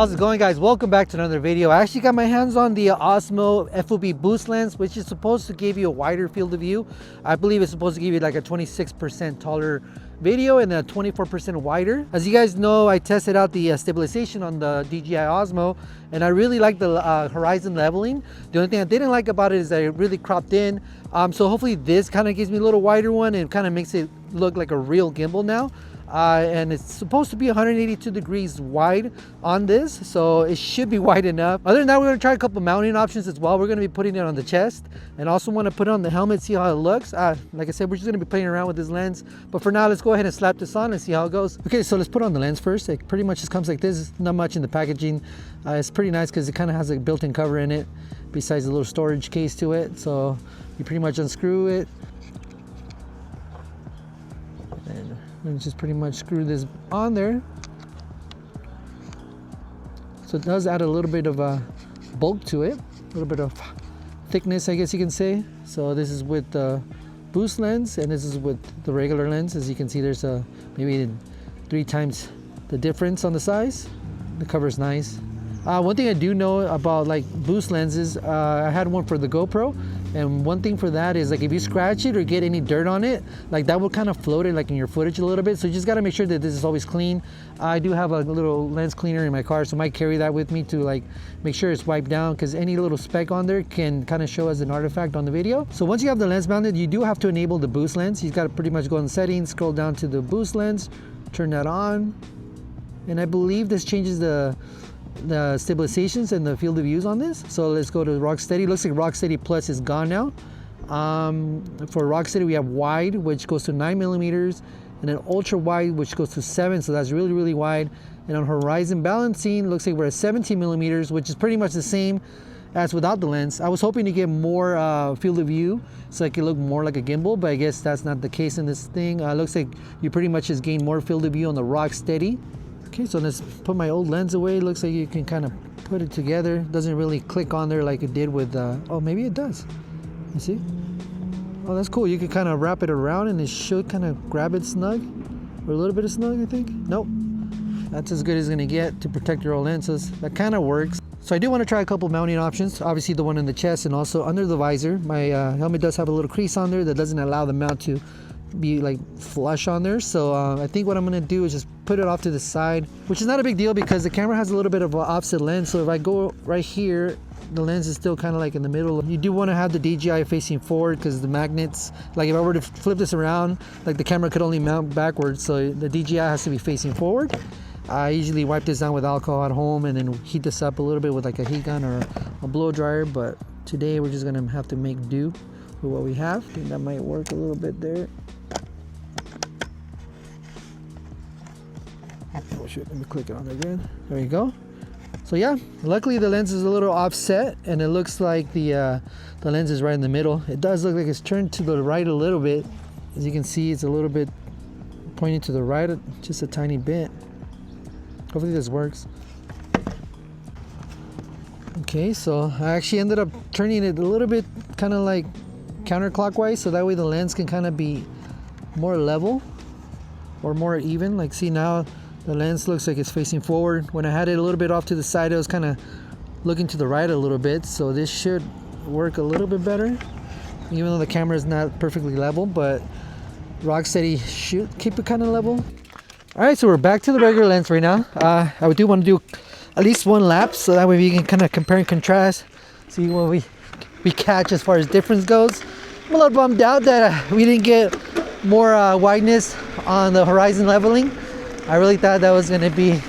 How's it going, guys? Welcome back to another video. I actually got my hands on the Osmo FOV boost lens, which is supposed to give you a wider field of view. I believe it's supposed to give you like a 26% taller video and a 24% wider. As you guys know, I tested out the stabilization on the DJI Osmo, and I really like the horizon leveling. The only thing I didn't like about it is that it really cropped in. So hopefully this kind of gives me a little wider one and kind of makes it look like a real gimbal now. And it's supposed to be 182 degrees wide on this, so it should be wide enough. Other than that, we're going to try a couple mounting options as well. We're going to be putting it on the chest and also want to put it on the helmet, see how it looks. Like I said, we're just going to be playing around with this lens, but for now, let's go ahead and slap this on and see how it goes. Okay, so let's put on the lens first. It pretty much just comes like this. Not much in the packaging. It's pretty nice because it kind of has a built-in cover in it besides a little storage case to it. So you pretty much unscrew it and just pretty much screw this on there. So it does add a little bit of a bulk to it, a little bit of thickness, I guess you can say. So this is with the boost lens and this is with the regular lens. As you can see, there's a maybe 3 times the difference on the size. The cover is nice. One thing I do know about like boost lenses, I had one for the GoPro, and one thing for that is like if you scratch it or get any dirt on it, like that will kind of float it like in your footage a little bit. So you just got to make sure that this is always clean. I do have a little lens cleaner in my car, so I might carry that with me to like make sure it's wiped down, because any little speck on there can kind of show as an artifact on the video. So once you have the lens mounted, you do have to enable the boost lens. You've got to pretty much go in settings, scroll down to the boost lens, turn that on, and I believe this changes the stabilizations and the field of views on this. So let's go to Rocksteady. Looks like Rocksteady Plus is gone now. For Rocksteady, we have wide, which goes to 9mm, and then ultra wide, which goes to 7. So that's really, really wide. And on horizon balancing, looks like we're at 17mm, which is pretty much the same as without the lens. I was hoping to get more field of view so it could look more like a gimbal, but I guess that's not the case in this thing. Looks like you pretty much just gain more field of view on the Rocksteady. Okay, so let's put my old lens away. Looks like you can kind of put it together. Doesn't really click on there like it did with, oh, maybe it does. You see? Oh, that's cool. You can kind of wrap it around and it should kind of grab it snug, or a little bit of snug, I think. Nope. That's as good as it's gonna get to protect your old lenses. That kind of works. So I do want to try a couple mounting options. Obviously the one in the chest and also under the visor. My helmet does have a little crease on there that doesn't allow the mount to be like flush on there. So I think what I'm gonna do is just put it off to the side, which is not a big deal because the camera has a little bit of an offset lens. So if I go right here, the lens is still kind of like in the middle. You do want to have the DJI facing forward because the magnets, like if I were to flip this around, like the camera could only mount backwards, so the DJI has to be facing forward. I usually wipe this down with alcohol at home and then heat this up a little bit with like a heat gun or a blow dryer, but today we're just gonna have to make do with what we have. I think that might work a little bit there. Oh shit, let me click it on there again. There you go. So yeah, luckily the lens is a little offset and it looks like the lens is right in the middle. It does look like it's turned to the right a little bit. As you can see, it's a little bit pointing to the right, just a tiny bit. Hopefully this works. Okay, so I actually ended up turning it a little bit kind of like counterclockwise, so that way the lens can kind of be more level or more even. Like, see, now the lens looks like it's facing forward. When I had it a little bit off to the side, it was kind of looking to the right a little bit, so this should work a little bit better, even though the camera is not perfectly level, but Rocksteady should keep it kind of level. All right, so we're back to the regular lens right now. I do want to do at least one lap, so that way we can kind of compare and contrast, see what we catch as far as difference goes. I'm a little bummed out that we didn't get more wideness on the horizon leveling. I really thought that was going to be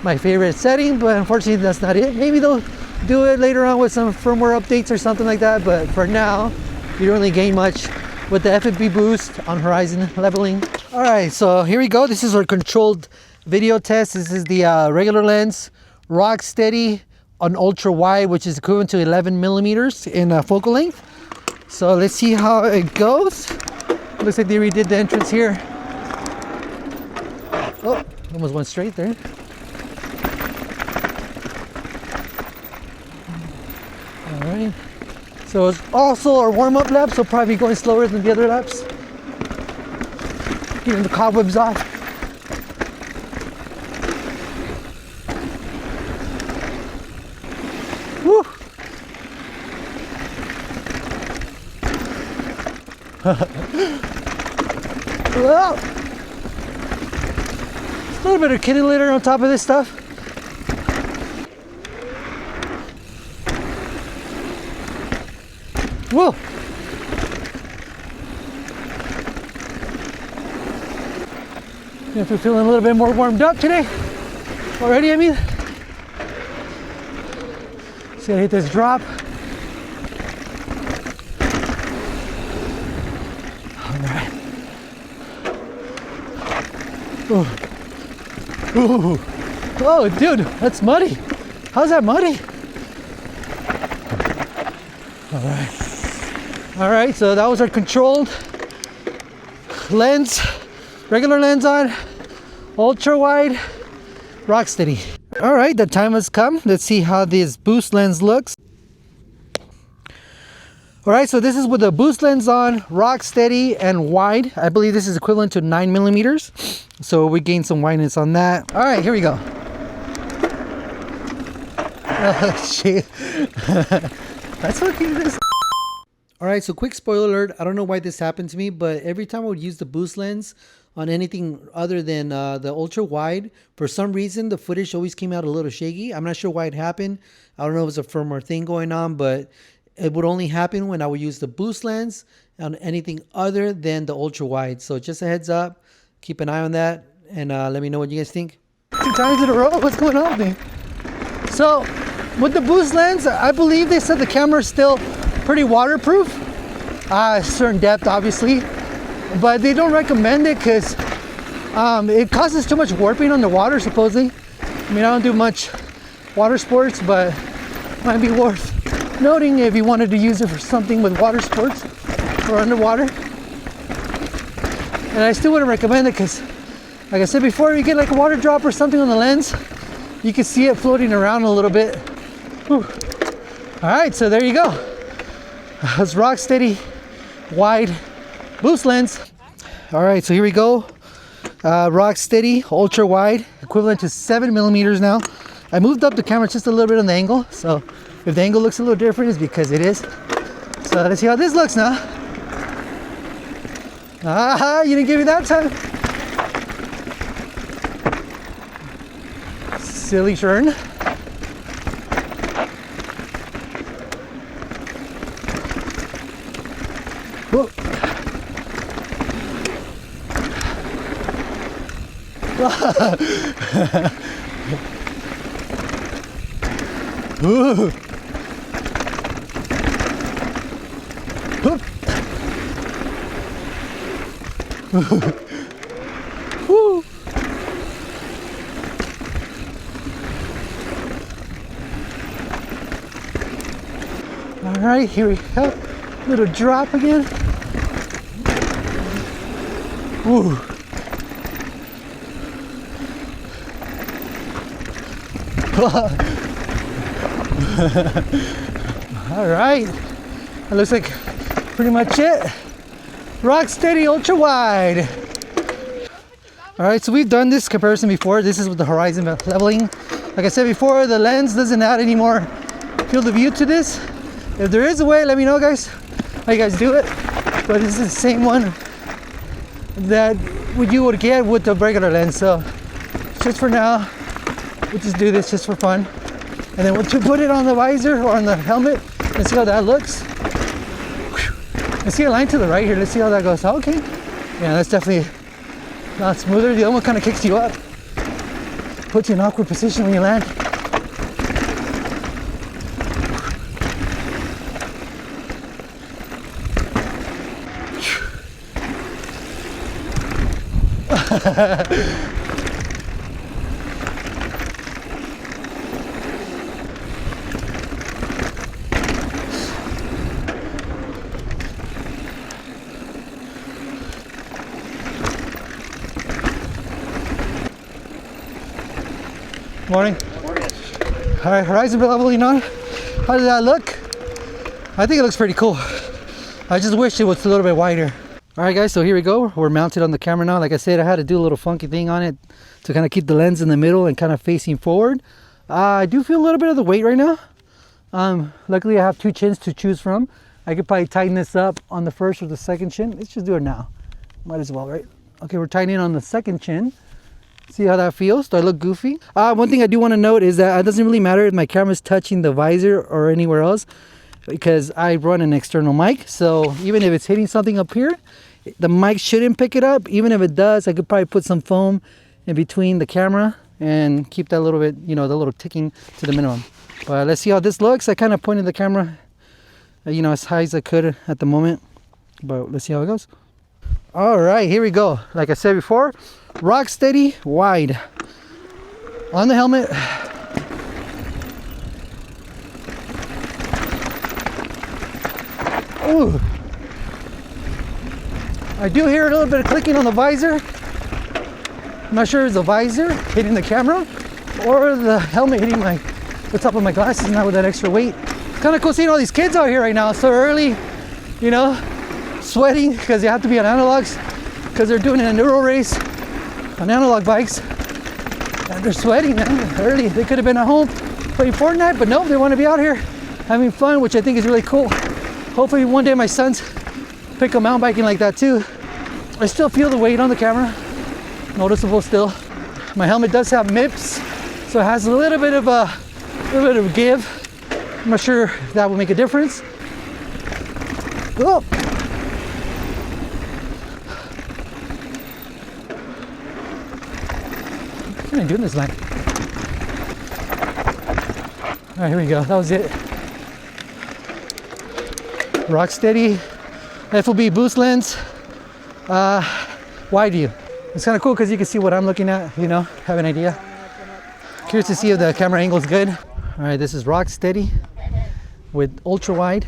my favorite setting, but unfortunately that's not it. Maybe they'll do it later on with some firmware updates or something like that, but for now you don't really gain much with the FFB boost on horizon leveling. All right, so here we go. This is our controlled video test. This is the regular lens, Rocksteady on ultra wide, which is equivalent to 11mm in focal length. So let's see how it goes. Looks like they redid the entrance here. Oh, almost went straight there. All right. So it's also our warm-up lap, so probably going slower than the other laps. Getting the cobwebs off. Whoa. A little bit of kitty litter on top of this stuff. Whoa. If we're feeling a little bit more warmed up today, already, I mean. See, I hit this drop. All right. Ooh. Ooh. Oh, dude, that's muddy. How's that muddy? All right. All right, so that was our controlled lens, regular lens on, ultra wide, rock steady. All right, the time has come. Let's see how this boost lens looks. All right, so this is with the boost lens on, rock steady and wide. I believe this is equivalent to 9 millimeters. So we gained some wideness on that. All right, here we go. Oh, shit. That's okay. All right, so quick spoiler alert. I don't know why this happened to me, but every time I would use the boost lens on anything other than the ultra wide, for some reason the footage always came out a little shaky. I'm not sure why it happened. I don't know if it's a firmware thing going on, but it would only happen when I would use the boost lens on anything other than the ultra wide. So just a heads up, keep an eye on that, and let me know what you guys think. 2 times in a row, what's going on there? So with the boost lens, I believe they said the camera is still pretty waterproof, certain depth obviously, but they don't recommend it because it causes too much warping on the water supposedly. I mean, I don't do much water sports, but it might be worth noting if you wanted to use it for something with water sports or underwater. And I still wouldn't recommend it because, like I said before, you get like a water drop or something on the lens, you can see it floating around a little bit. Whew. All right, so there you go. It's rock steady, wide boost lens. All right, so here we go. Rock steady, ultra wide, equivalent to 7 millimeters now. I moved up the camera just a little bit on the angle, so if the angle looks a little different, it's because it is. So let's see how this looks now. Ah, you didn't give me that time. Silly Shern. Whoa. Ooh. Woo. All right, here we go. Little drop again. Woo. All right, that looks like pretty much it. Rock steady, ultra wide. All right, so we've done this comparison before. This is with the horizon leveling. Like I said before, the lens doesn't add any more field of view to this. If there is a way, let me know, guys, how you guys do it. But this is the same one that you would get with the regular lens. So just for now, we'll just do this just for fun. And then we'll put it on the visor or on the helmet and see how that looks. I see a line to the right here. Let's see how that goes. Okay. Yeah, that's definitely not smoother. The other one kind of kicks you up. Puts you in an awkward position when you land. Morning. Morning. All right, horizon leveling on. How does that look? I think it looks pretty cool. I just wish it was a little bit wider. All right, guys, so here we go. We're mounted on the camera now. Like I said, I had to do a little funky thing on it to kind of keep the lens in the middle and kind of facing forward. I do feel a little bit of the weight right now. Luckily, I have 2 chins to choose from. I could probably tighten this up on the first or the second chin. Let's just do it now. Might as well, right? Okay, we're tightening on the second chin. See how that feels? Do I look goofy? One thing I do want to note is that it doesn't really matter if my camera's touching the visor or anywhere else, because I run an external mic. So even if it's hitting something up here, the mic shouldn't pick it up. Even if it does, I could probably put some foam in between the camera and keep that little bit, you know, the little ticking to the minimum. But let's see how this looks. I kind of pointed the camera, you know, as high as I could at the moment, but let's see how it goes. All right, here we go. Like I said before, rock steady, wide. On the helmet. Ooh. I do hear a little bit of clicking on the visor. I'm not sure if it's the visor hitting the camera or the helmet hitting the top of my glasses now with that extra weight. It's kind of cool seeing all these kids out here right now so early, you know, sweating because they have to be on analogs because they're doing a neuro race on analog bikes, and they're sweating, man, early. They could have been at home playing Fortnite, but nope, they want to be out here having fun, which I think is really cool. Hopefully one day my sons pick up mountain biking like that too. I still feel the weight on the camera, noticeable still. My helmet does have MIPS, so it has a little bit of give. I'm not sure if that will make a difference. Oh. What am I doing this, man? All right, here we go. That was it. Rock steady, FOB boost lens, wide view. It's kind of cool because you can see what I'm looking at, you know, have an idea. Curious to see if the camera angle is good. All right, this is rock steady with ultra wide.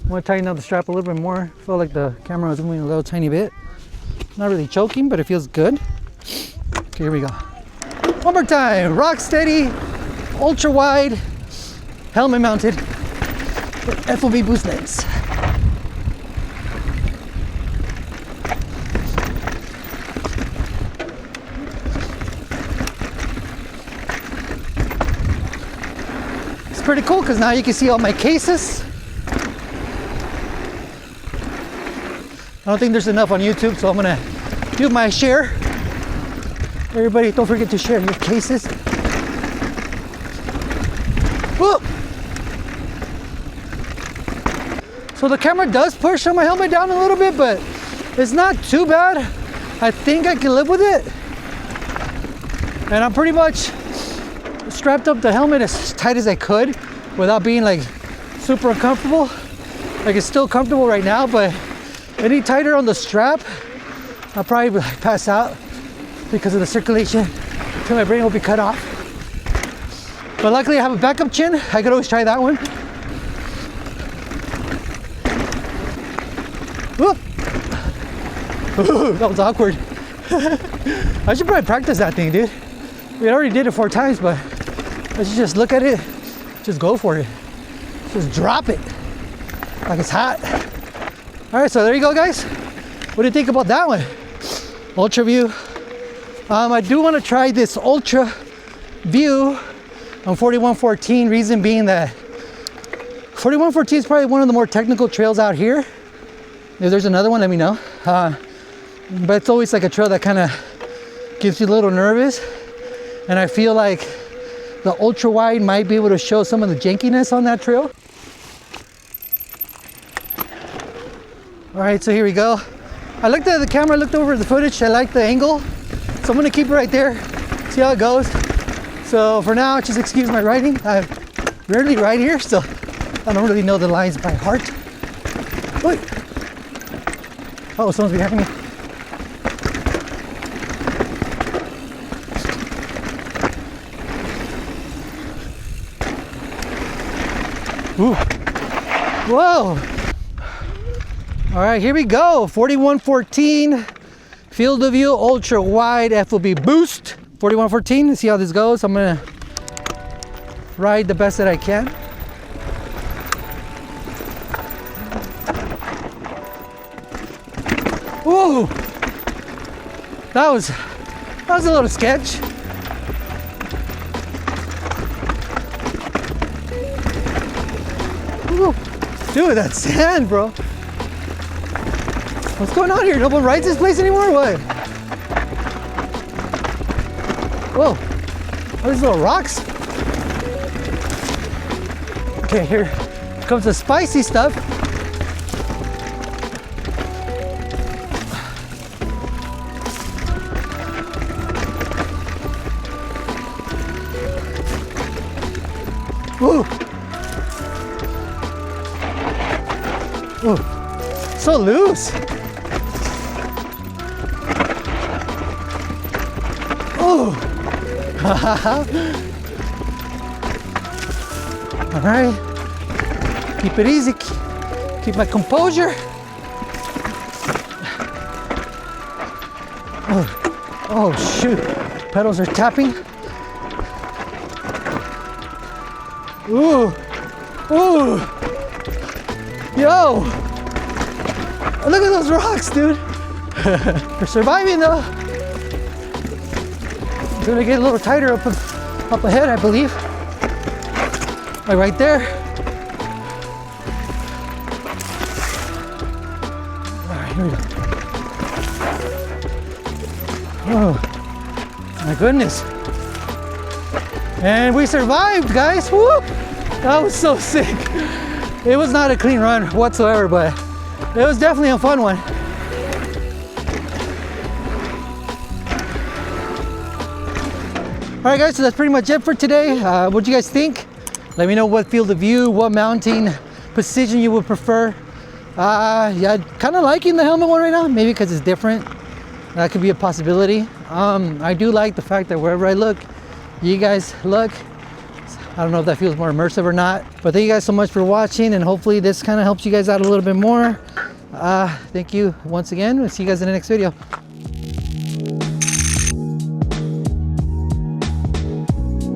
I want to tighten up the strap a little bit more. I feel like the camera is moving a little tiny bit. Not really choking, but it feels good. Okay, here we go. One more time, rock steady, ultra wide, helmet mounted with FOV boost lens. It's pretty cool because now you can see all my cases. I don't think there's enough on YouTube, so I'm gonna do my share. Everybody, don't forget to share your cases. Whoa. So the camera does push on my helmet down a little bit, but it's not too bad. I think I can live with it. And I'm pretty much strapped up the helmet as tight as I could without being like super uncomfortable. Like it's still comfortable right now, but any tighter on the strap, I'll probably pass out because of the circulation till my brain will be cut off. But luckily I have a backup chin. I could always try that one. Ooh, that was awkward. I should probably practice that thing, dude. We already did it 4 times, but I should just look at it, just go for it. Just drop it like it's hot. All right, so there you go, guys. What do you think about that one? Ultra view. I do want to try this ultra view on 4114, reason being that 4114 is probably one of the more technical trails out here. If there's another one, let me know. But it's always like a trail that kind of gets you a little nervous. And I feel like the ultra wide might be able to show some of the jankiness on that trail. All right, so here we go. I looked at the camera, looked over the footage. I like the angle. So I'm gonna keep it right there, see how it goes. So for now, just excuse my writing. I rarely write here, so I don't really know the lines by heart. Wait. Oh, someone's behind me. Ooh. Whoa. All right, here we go. 4114. Field of view, ultra wide FOB boost. 4114, let's see how this goes. I'm gonna ride the best that I can. Whoa, that was a little sketch. Woo. Dude, that's sand, bro. What's going on here? No one rides this place anymore? What? Whoa. Are these little rocks? Okay, here comes the spicy stuff. Ooh. Ooh. So loose. Ooh. All right. Keep it easy. Keep my composure. Oh shoot. Pedals are tapping. Ooh. Ooh. Yo. Look at those rocks, dude. We're surviving though. It's gonna get a little tighter up ahead, I believe. Like right there. All right, here we go. Oh, my goodness. And we survived, guys. Woo! That was so sick. It was not a clean run whatsoever, but it was definitely a fun one. All right, guys, so that's pretty much it for today. What do you guys think? Let me know what field of view, what mounting position you would prefer. Yeah, kind of liking the helmet one right now, maybe because it's different. That could be a possibility. I do like the fact that wherever I look, you guys look. I don't know if that feels more immersive or not, but thank you guys so much for watching, and hopefully this kind of helps you guys out a little bit more. Thank you once again. We'll see you guys in the next video.